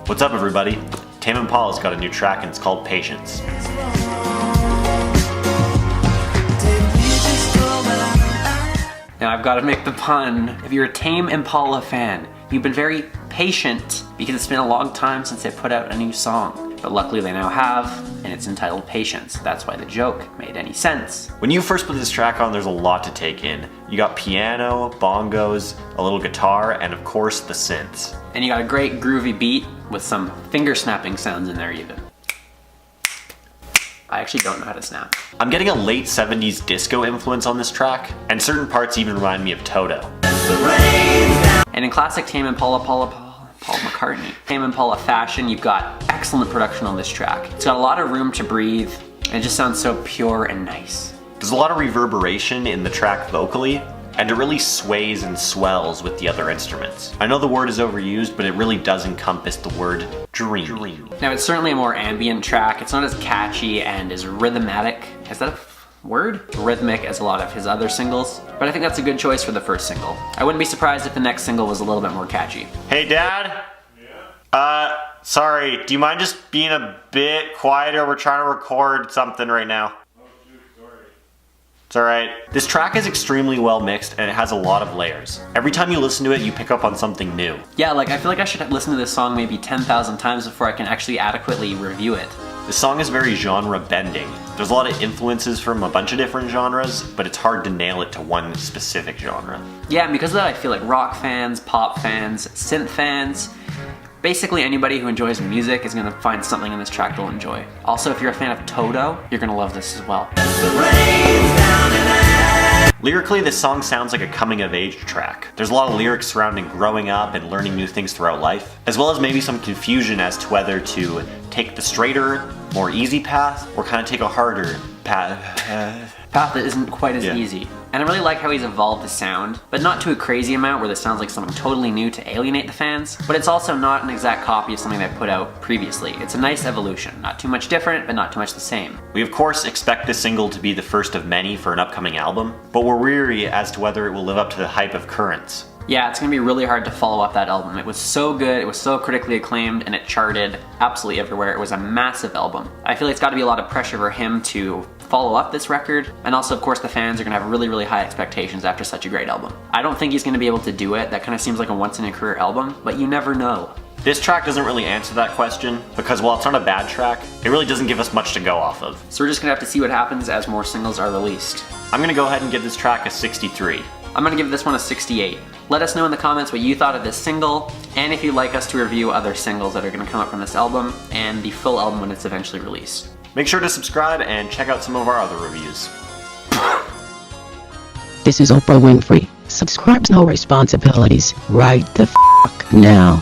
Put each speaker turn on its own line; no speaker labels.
What's up, everybody? Tame Impala's got a new track and it's called Patience.
Now I've got to make the pun. If you're a Tame Impala fan, you've been very patient because it's been a long time since they put out a new song. But luckily they now have, and it's entitled Patience. That's why the joke made any sense.
When you first put this track on, there's a lot to take in. You got piano, bongos, a little guitar, and of course the synths.
And you got a great groovy beat with some finger snapping sounds in there even. I actually don't know how to snap.
I'm getting a late 70s disco influence on this track, and certain parts even remind me of Toto.
And in classic Tame Impala, Paul McCartney, Tame Impala fashion, you've got excellent production on this track. It's got a lot of room to breathe, and it just sounds so pure and nice.
There's a lot of reverberation in the track vocally, and it really sways and swells with the other instruments. I know the word is overused, but it really does encompass the word dream.
Now it's certainly a more ambient track. It's not as catchy and as rhythmatic. Is that a word? Rhythmic as a lot of his other singles. But I think that's a good choice for the first single. I wouldn't be surprised if the next single was a little bit more catchy.
Hey, Dad? Yeah? Sorry, do you mind just being a bit quieter? We're trying to record something right now. It's alright. This track is extremely well mixed and it has a lot of layers. Every time you listen to it, you pick up on something new.
Yeah, like I feel like I should listen to this song maybe 10,000 times before I can actually adequately review it.
This song is very genre bending. There's a lot of influences from a bunch of different genres, but it's hard to nail it to one specific genre.
Yeah, and because of that I feel like rock fans, pop fans, synth fans, basically anybody who enjoys music is going to find something in this track they'll enjoy. Also, if you're a fan of Toto, you're going to love this as well.
Lyrically, this song sounds like a coming-of-age track. There's a lot of lyrics surrounding growing up and learning new things throughout life, as well as maybe some confusion as to whether to take the straighter, more easy path, or kind of take a harder path.
Path that isn't quite as easy. And I really like how he's evolved the sound, but not to a crazy amount where this sounds like something totally new to alienate the fans, but it's also not an exact copy of something they put out previously. It's a nice evolution. Not too much different, but not too much the same.
We of course expect this single to be the first of many for an upcoming album, but we're weary as to whether it will live up to the hype of Currents.
Yeah, it's gonna be really hard to follow up that album. It was so good, it was so critically acclaimed, and it charted absolutely everywhere. It was a massive album. I feel like it's gotta be a lot of pressure for him to follow up this record, and also of course the fans are gonna have really, really high expectations after such a great album. I don't think he's gonna be able to do it. That kind of seems like a once-in-a-career album, but you never know.
This track doesn't really answer that question, because while it's not a bad track, it really doesn't give us much to go off of.
So we're just gonna have to see what happens as more singles are released.
I'm gonna go ahead and give this track a 63.
I'm gonna give this one a 68. Let us know in the comments what you thought of this single, and if you'd like us to review other singles that are gonna come up from this album, and the full album when it's eventually released.
Make sure to subscribe and check out some of our other reviews.
This is Oprah Winfrey. Subscribe's no responsibilities. Right the f*** now.